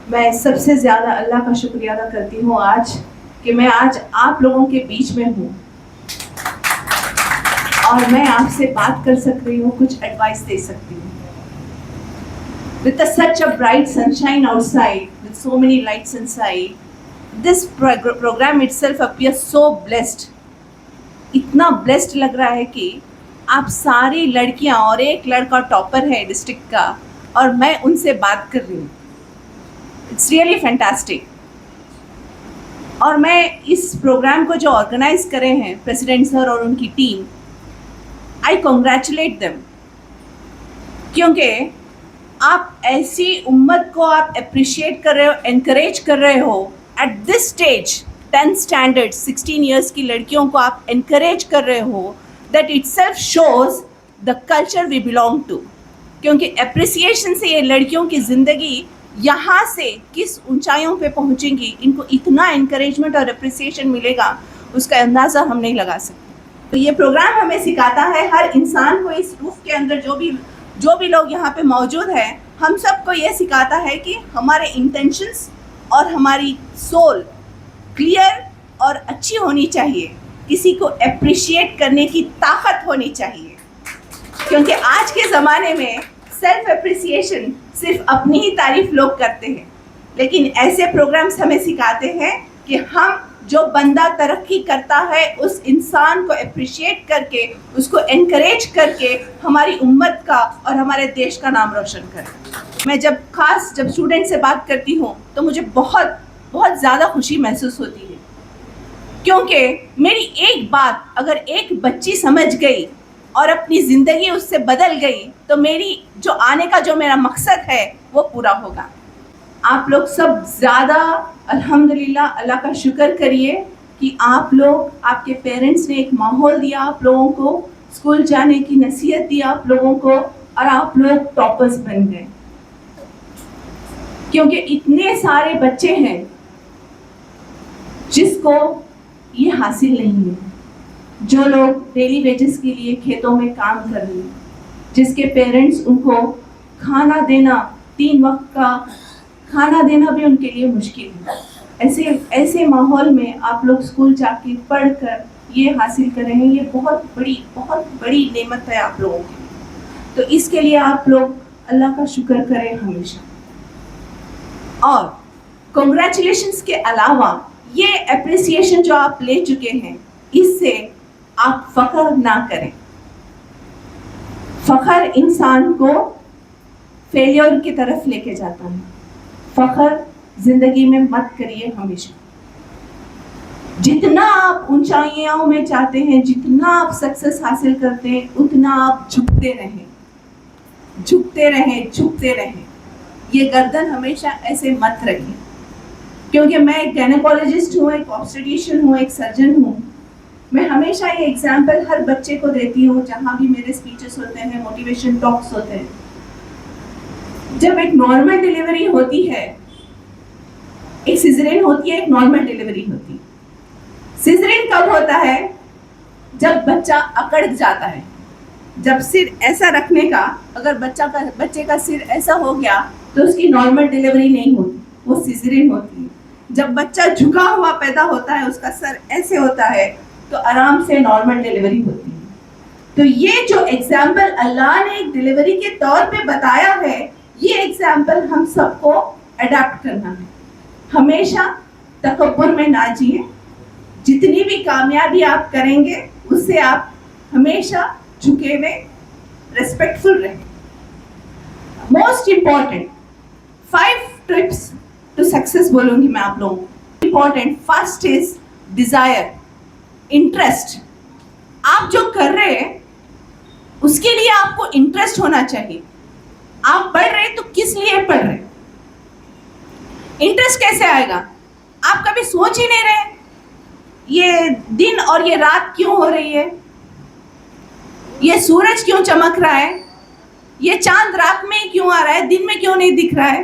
मैं सबसे ज़्यादा अल्लाह का शुक्रिया अदा करती हूँ आज कि मैं आज आप लोगों के बीच में हूँ और मैं आपसे बात कर सक रही हूँ, कुछ एडवाइस दे सकती हूँ। With such a bright sunshine outside, with so many lights inside, this program itself appears so blessed. इतना blessed लग रहा है कि आप सारी लड़कियां और एक लड़का टॉपर है डिस्ट्रिक्ट का और मैं उनसे बात कर रही हूँ। It's really fantastic. और मैं इस प्रोग्राम को जो ऑर्गेनाइज करे हैं प्रेसिडेंट सर और उनकी टीम, आई कॉन्ग्रेचुलेट देम, क्योंकि आप ऐसी उम्मत को आप अप्रिशिएट कर रहे हो, एनकरेज कर रहे हो at this stage. 10th standard 16 years की लड़कियों को आप एनकरेज कर रहे हो, that itself shows the culture we belong to. क्योंकि अप्रिसिएशन से ये लड़कियों की ज़िंदगी यहाँ से किस ऊंचाइयों पे पहुँचेंगी, इनको इतना एनकरेजमेंट और अप्रिसिएशन मिलेगा, उसका अंदाज़ा हम नहीं लगा सकते। तो ये प्रोग्राम हमें सिखाता है, हर इंसान को इस रूफ के अंदर जो भी लोग यहाँ पे मौजूद हैं, हम सबको ये सिखाता है कि हमारे इंटेंशंस और हमारी सोल क्लियर और अच्छी होनी चाहिए। किसी को अप्रिशिएट करने की ताकत होनी चाहिए, क्योंकि आज के ज़माने में सेल्फ अप्रिसिएशन सिर्फ अपनी ही तारीफ लोग करते हैं, लेकिन ऐसे प्रोग्राम्स हमें सिखाते हैं कि हम जो बंदा तरक्की करता है उस इंसान को अप्रिशिएट करके, उसको एनकरेज करके हमारी उम्मत का और हमारे देश का नाम रोशन करें। मैं जब स्टूडेंट से बात करती हूँ तो मुझे बहुत बहुत ज़्यादा खुशी महसूस होती है, क्योंकि मेरी एक बात अगर एक बच्ची समझ गई और अपनी ज़िंदगी उससे बदल गई तो मेरी जो आने का जो मेरा मकसद है वो पूरा होगा। आप लोग सब ज़्यादा अल्हम्दुलिल्लाह अल्लाह का शुक्र करिए कि आप लोग, आपके पेरेंट्स ने एक माहौल दिया आप लोगों को, स्कूल जाने की नसीहत दी आप लोगों को और आप लोग टॉपर्स बन गए। क्योंकि इतने सारे बच्चे हैं जिसको ये हासिल नहीं है, जो लोग डेली वेजेस के लिए खेतों में काम कर रहे हैं, जिसके पेरेंट्स उनको खाना देना, 3 वक्त का खाना देना भी उनके लिए मुश्किल है। ऐसे माहौल में आप लोग स्कूल जाके पढ़कर ये हासिल कर रहे हैं, ये बहुत बड़ी नेमत है आप लोगों की। तो इसके लिए आप लोग अल्लाह का शुक्र करें हमेशा। और कॉन्ग्रेचुलेशंस के अलावा ये अप्रिसिएशन जो आप ले चुके हैं, इससे आप फ़ख्र ना करें। फ़ख्र इंसान को फेलियर की तरफ लेके जाता है। फ़ख्र ज़िंदगी में मत करिए हमेशा। जितना आप ऊंचाइयों में जाते हैं, जितना आप सक्सेस हासिल करते हैं, उतना आप झुकते रहें। ये गर्दन हमेशा ऐसे मत रखें। क्योंकि मैं एक गायनेकोलॉजिस्ट हूँ, एक ऑब्स्टेट्रिशियन हूँ, एक सर्जन हूँ। मैं हमेशा ये एग्जाम्पल हर बच्चे को देती हूँ जहाँ भी मेरे स्पीचेस होते हैं, मोटिवेशन टॉक्स होते हैं। जब एक नॉर्मल डिलीवरी होती है, एक सिज़ेरियन होती है, एक नॉर्मल डिलीवरी होती है। सिज़ेरियन कब होता है? जब बच्चा अकड़ जाता है। जब सिर ऐसा रखने का, अगर बच्चे का सिर ऐसा हो गया तो उसकी नॉर्मल डिलीवरी नहीं होती, वो सिज़ेरियन होती है। जब बच्चा झुका हुआ पैदा होता है, उसका सर ऐसे होता है, तो आराम से नॉर्मल डिलीवरी होती है। तो ये जो एग्जाम्पल अल्लाह ने एक डिलीवरी के तौर पे बताया है, ये एग्जाम्पल हम सबको अडॉप्ट करना है। हमेशा तकब्बुर में ना जिए। जितनी भी कामयाबी आप करेंगे उससे आप हमेशा झुके हुए, रेस्पेक्टफुल रहें। Most important 5 tips to success बोलूँगी मैं आप लोगों को। Important, first is desire, interest. आप जो कर रहे हैं उसके लिए आपको इंटरेस्ट होना चाहिए। आप पढ़ रहे तो किस लिए पढ़ रहे? इंटरेस्ट कैसे आएगा? आप कभी सोच ही नहीं रहे ये दिन और ये रात क्यों हो रही है, ये सूरज क्यों चमक रहा है, ये चांद रात में क्यों आ रहा है, दिन में क्यों नहीं दिख रहा है।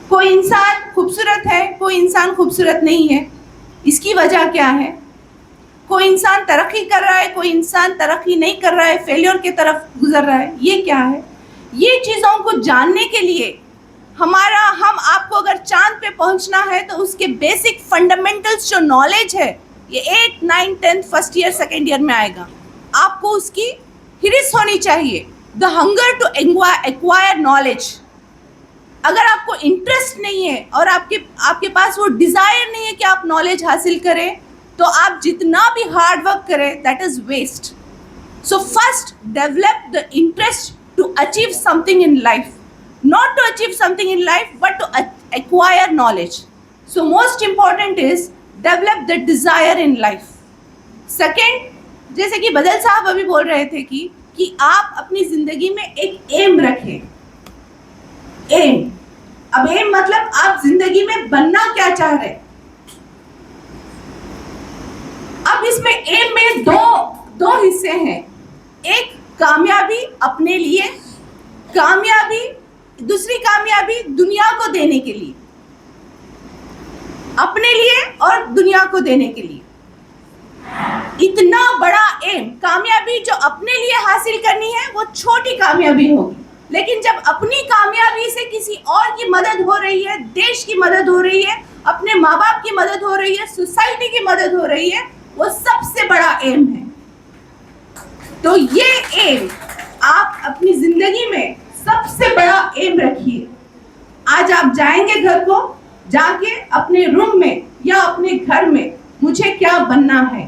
कोई इंसान खूबसूरत है, कोई इंसान खूबसूरत नहीं है, इसकी वजह क्या है? कोई इंसान तरक्की कर रहा है, कोई इंसान तरक्की नहीं कर रहा है, फेलियर की तरफ गुजर रहा है, ये क्या है? ये चीज़ों को जानने के लिए हम अगर चांद पे पहुंचना है तो उसके बेसिक फंडामेंटल्स जो नॉलेज है ये 8, 9, 10 फर्स्ट ईयर सेकेंड ईयर में आएगा। आपको उसकी हिरिस होनी चाहिए, the hunger to acquire knowledge. अगर आपको इंटरेस्ट नहीं है और आपके पास वो डिजायर नहीं है कि आप नॉलेज हासिल करें, तो आप जितना भी हार्ड वर्क करें that is waste. So first develop the interest to achieve something in life, not to achieve something in life but to acquire knowledge. So most important is develop the desire in life. Second, जैसे कि बदल साहब अभी बोल रहे थे कि आप अपनी जिंदगी में एक एम रखें। एम, अब एम मतलब आप जिंदगी में बनना क्या चाह रहे। अब इसमें एम में दो हिस्से हैं। एक कामयाबी अपने लिए, दूसरी कामयाबी दुनिया को देने के लिए, अपने लिए और दुनिया को देने के लिए। इतना बड़ा एम, कामयाबी जो अपने लिए हासिल करनी है वो छोटी कामयाबी होगी, लेकिन जब अपनी कामयाबी से किसी और की मदद हो रही है, देश की मदद हो रही है, अपने माँ बाप की मदद हो रही है, सोसाइटी की मदद हो रही है, वो सबसे बड़ा एम है। तो ये एम आप अपनी जिंदगी में सबसे बड़ा एम रखिए। आज आप जाएंगे घर को, जाके अपने रूम में या अपने घर में मुझे क्या बनना है,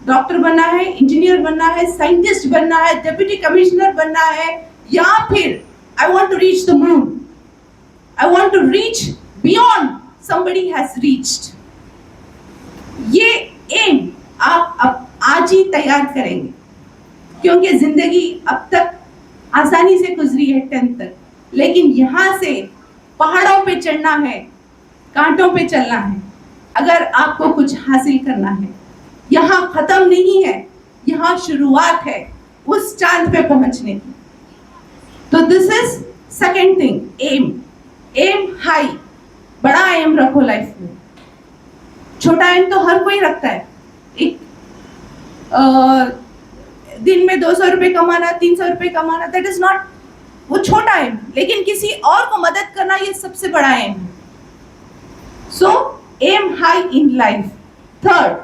डॉक्टर बनना है, इंजीनियर बनना है, साइंटिस्ट बनना है, डिप्टी कमिश्नर बनना है, या फिर I want to reach the moon, I want to reach beyond somebody has reached. ये एम आप आज ही तैयार करेंगे, क्योंकि जिंदगी अब तक आसानी से गुजरी है 10th तक, लेकिन यहाँ से पहाड़ों पे चढ़ना है, कांटों पे चलना है अगर आपको कुछ हासिल करना है। यहाँ खत्म नहीं है, यहाँ शुरुआत है उस चांद पे पहुंचने की। तो this is second thing, aim high, बड़ा एम रखो लाइफ में। छोटा एम तो हर कोई रखता है, एक दिन में 200 रुपए कमाना, 300 रुपए कमाना, दैट इज नॉट, वो छोटा है। लेकिन किसी और को मदद करना ये सबसे बड़ा एम है। So aim high in life. Third,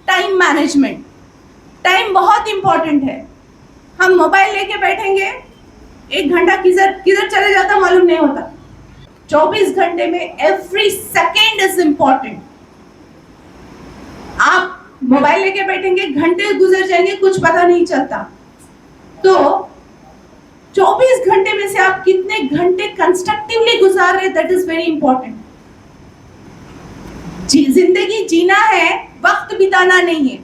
time management. Time बहुत इंपॉर्टेंट है। हम मोबाइल लेके बैठेंगे, 1 घंटा किधर चले जाता मालूम नहीं होता। 24 घंटे में एवरी सेकेंड इज इंपॉर्टेंट। आप मोबाइल लेके बैठेंगे, घंटे गुजर जाएंगे, कुछ पता नहीं चलता। तो 24 घंटे में से आप कितने घंटे कंस्ट्रक्टिवली गुजार रहे, दैट इज वेरी इंपॉर्टेंट। जिंदगी जीना है, वक्त बिताना नहीं है।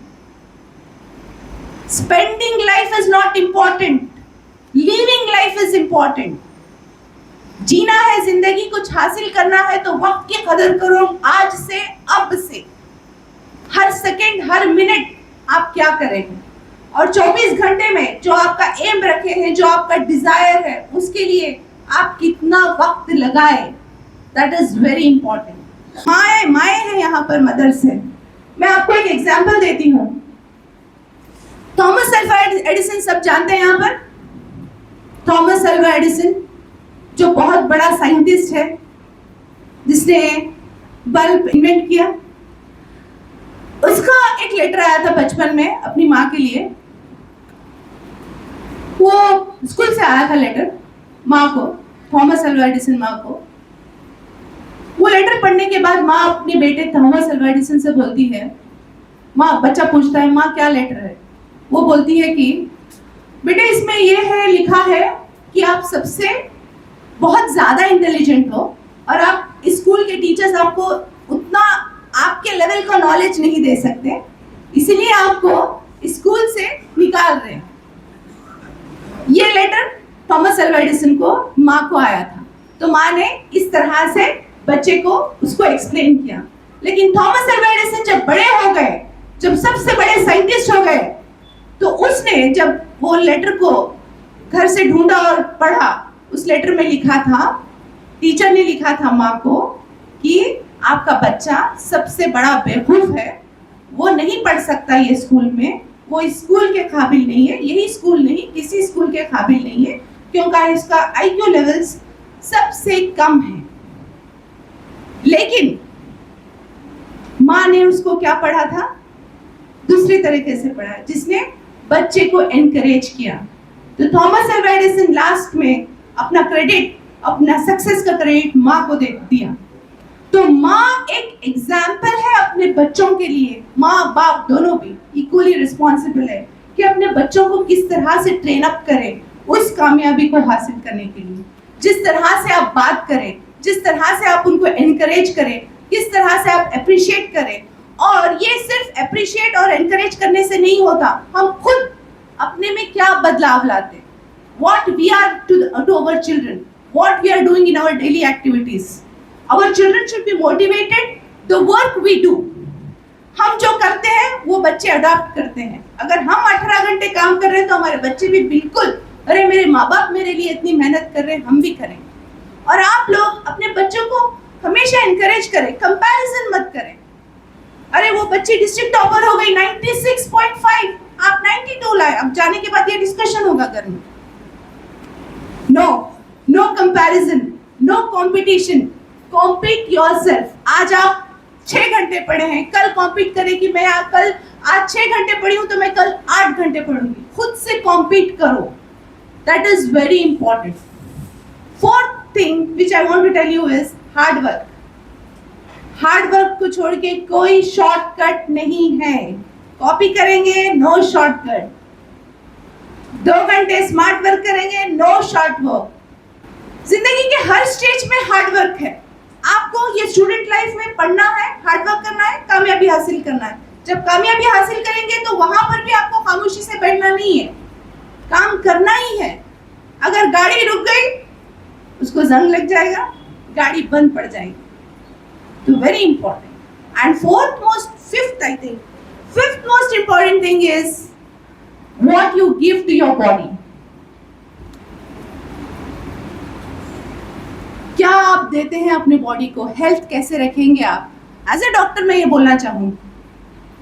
Spending life is not important, living life is important. जीना है जिंदगी, कुछ हासिल करना है तो वक्त की कदर करो, आज से, अब से। हर सेकेंड, हर मिनट आप क्या करेंगे, और 24 घंटे में जो आपका एम रखे हैं, जो आपका डिजायर है, उसके लिए आप कितना वक्त लगाए, दैट इज वेरी इंपॉर्टेंट। माए है यहाँ पर, मदर्स है। मैं आपको एक एग्जांपल देती हूँ। थॉमस अल्वा एडिसन सब जानते हैं यहाँ पर। थॉमस अल्वा एडिसन जो बहुत बड़ा साइंटिस्ट है, जिसने बल्ब इन्वेंट किया, उसका एक लेटर आया था बचपन में अपनी माँ के लिए। वो स्कूल से आया था लेटर माँ को, थॉमस अल्वा एडिसन माँ को। वो लेटर पढ़ने के बाद माँ अपने बेटे थॉमस अल्वा एडिसन से बोलती है, माँ, बच्चा पूछता है, माँ क्या लेटर है? वो बोलती है कि बेटे इसमें ये है, लिखा है कि आप सबसे बहुत ज्यादा इंटेलिजेंट हो और आप स्कूल के टीचर्स आपको उतना आपके लेवल का नॉलेज नहीं दे सकते, इसलिए आपको स्कूल से निकाल रहे हैं। ये लेटर थॉमस अल्वा एडिसन को माँ को आया था। तो माँ ने इस तरह से बच्चे को उसको एक्सप्लेन किया। लेकिन थॉमस अल्वा एडिसन जब बड़े हो गए, जब सबसे बड़े साइंटिस्ट हो गए, तो उसने जब वो लेटर को घर से ढूंढा और पढ़ा, उस लेटर में लिखा था, टीचर ने लिखा था माँ को कि आपका बच्चा सबसे बड़ा बेवकूफ है, वो नहीं पढ़ सकता ये स्कूल में, वो स्कूल के काबिल नहीं है, यही स्कूल नहीं किसी स्कूल के काबिल नहीं है, क्योंकि इसका IQ लेवल्स सबसे कम है। लेकिन माँ ने उसको क्या पढ़ा था, दूसरी तरीके से पढ़ा, जिसने बच्चे को एनकरेज किया। तो थॉमस अल्वा एडिसन लास्ट में अपना क्रेडिट, अपना सक्सेस का क्रेडिट माँ को दे दिया। तो माँ एक एग्जाम्पल है अपने बच्चों के लिए। माँ बाप दोनों भी इक्वली रिस्पॉन्सिबल है कि अपने बच्चों को किस तरह से ट्रेन अप करें उस कामयाबी को हासिल करने के लिए। जिस तरह से आप बात करें, जिस तरह से आप उनको एनकरेज करें, किस तरह से आप अप्रिशिएट करें। और ये सिर्फ अप्रिशिएट और एनकरेज करने से नहीं होता, हम खुद अपने में क्या बदलाव लाते, what we are to our children, what we are doing in our daily activities. Our children should be motivated, the work we do. हम जो करते हैं वो बच्चे अडॉप्ट करते हैं। अगर हम 18 घंटे काम कर रहे हैं तो हमारे बच्चे भी बिल्कुल, अरे मेरे माँ बाप मेरे लिए इतनी मेहनत कर रहे हैं, हम भी करें। और आप लोग अपने बच्चों को हमेशा एनकरेज करें, कंपैरिजन मत करें। अरे वो बच्ची डिस्ट्रिक्ट टॉपर हो गई 96.5, आप 92 लाए, अब जाने के बाद ये डिस्कशन होगा घर में। No comparison, no competition, compete yourself. आज आप 6 घंटे पढ़े हैं, कल कॉम्पीट करें कि मैं कल आज 6 घंटे पढ़ी हूं तो मैं कल 8 घंटे पढ़ूंगी। खुद से कॉम्पीट करो, that is very important. Fourth thing which I want to tell you is hard work. Hard work को छोड़ के कोई शॉर्टकट नहीं है। कॉपी करेंगे, नो शॉर्टकट। 2 घंटे स्मार्ट वर्क करेंगे, नो शॉर्ट वर्क। जिंदगी के हर स्टेज में हार्ड वर्क है। आपको ये स्टूडेंट लाइफ में पढ़ना है, हार्ड वर्क करना है, कामयाबी हासिल करना है। जब कामयाबी हासिल करेंगे तो वहां पर भी आपको खामोशी से बैठना नहीं है, काम करना ही है। अगर गाड़ी रुक गई उसको जंग लग जाएगा, गाड़ी बंद पड़ जाएगी। तो very important. And fifth most important thing is what you give to your body. क्या आप देते हैं अपने बॉडी को, हेल्थ कैसे रखेंगे आप। एज ए डॉक्टर मैं ये बोलना चाहूँ,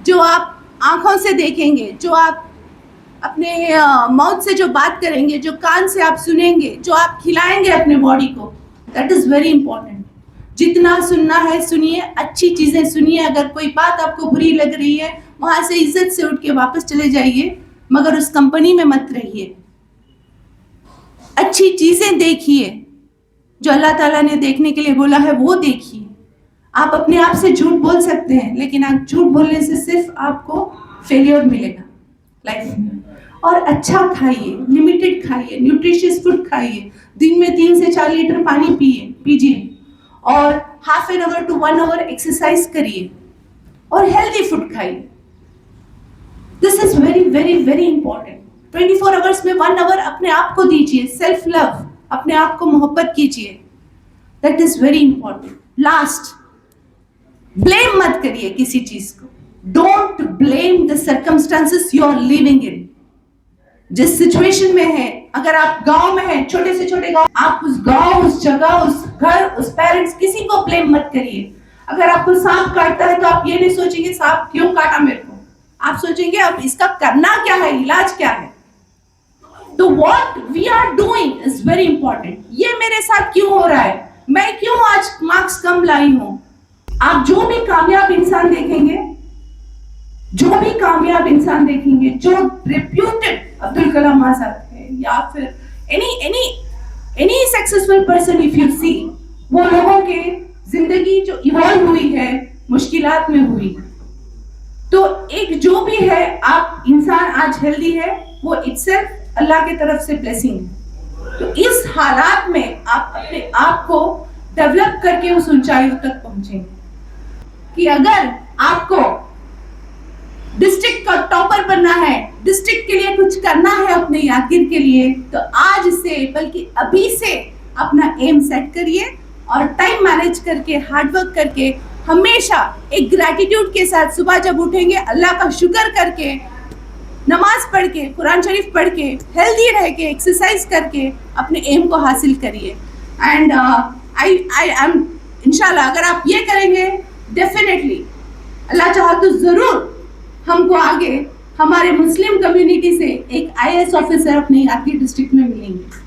जो आप आंखों से देखेंगे, जो आप अपने माउथ से जो बात करेंगे, जो कान से आप सुनेंगे, जो आप खिलाएंगे अपने बॉडी को, दैट इज वेरी इंपॉर्टेंट। जितना सुनना है सुनिए, अच्छी चीजें सुनिए। अगर कोई बात आपको बुरी लग रही है वहां से इज्जत से उठ के वापस चले जाइए, मगर उस कंपनी में मत रहिए। अच्छी चीजें देखिए, जो अल्लाह ताला ने देखने के लिए बोला है वो देखिए। आप अपने आप से झूठ बोल सकते हैं, लेकिन आप झूठ बोलने से सिर्फ आपको फेलियर मिलेगा लाइफ में। और अच्छा खाइए, लिमिटेड खाइए, न्यूट्रिशियस फूड खाइए। दिन में 3 से 4 लीटर पानी पीजिए और half an hour to 1 hour exercise करिए और हेल्दी फूड खाइए। This is very very very important. 24 hours में 1 आवर अपने आप को दीजिए, सेल्फ लव, अपने आप को मोहब्बत कीजिए। That is very important. Last, blame मत करिए किसी चीज को। Don't blame the circumstances you are living in. जिस सिचुएशन में है, अगर आप गांव में हैं, छोटे से छोटे गांव, आप उस गांव, उस जगह, उस घर, उस पेरेंट्स, किसी को ब्लेम मत करिए। अगर आपको सांप काटता है तो आप ये नहीं सोचेंगे सांप क्यों काटा मेरे को, आप सोचेंगे अब इसका करना क्या है, इलाज क्या है। तो what we are doing is very important. ये मेरे साथ क्यों हो रहा है, मैं क्यों आज मार्क्स कम लाई हूं। आप जो भी कामयाब इंसान देखेंगे, जो रेप्यूटेड अब्दुल कलाम आजाद है या फिर any successful person if you see, वो लोगों के जिंदगी जो इवॉल्व हुई है मुश्किलात में हुई। तो एक जो भी है, आप इंसान आज हेल्दी है, वो इटसेल्फ अल्लाह की तरफ से ब्लेसिंग है। तो इस हालात में आप अपने आप को डेवलप करके उस ऊंचाइयों तक पहुंचेंगे कि अगर आपको डिस्ट्रिक्ट का टॉपर बनना है, डिस्ट्रिक्ट के लिए कुछ करना है अपने यादगिर के लिए, तो आज से बल्कि अभी से अपना एम सेट करिए और टाइम मैनेज करके, हार्डवर्क करके, हमेशा एक ग्रैटिट्यूड के साथ सुबह जब उठेंगे अल्लाह का शुक्र करके, नमाज पढ़ के, कुरान शरीफ पढ़ के, हेल्दी रह के, एक्सरसाइज करके अपने एम को हासिल करिए। एंड आई एम इंशाल्लाह अगर आप ये करेंगे, डेफिनेटली अल्लाह चाहा तो ज़रूर हमको आगे हमारे मुस्लिम कम्युनिटी से एक IAS ऑफिसर अपने यादगिर डिस्ट्रिक्ट में मिलेंगे।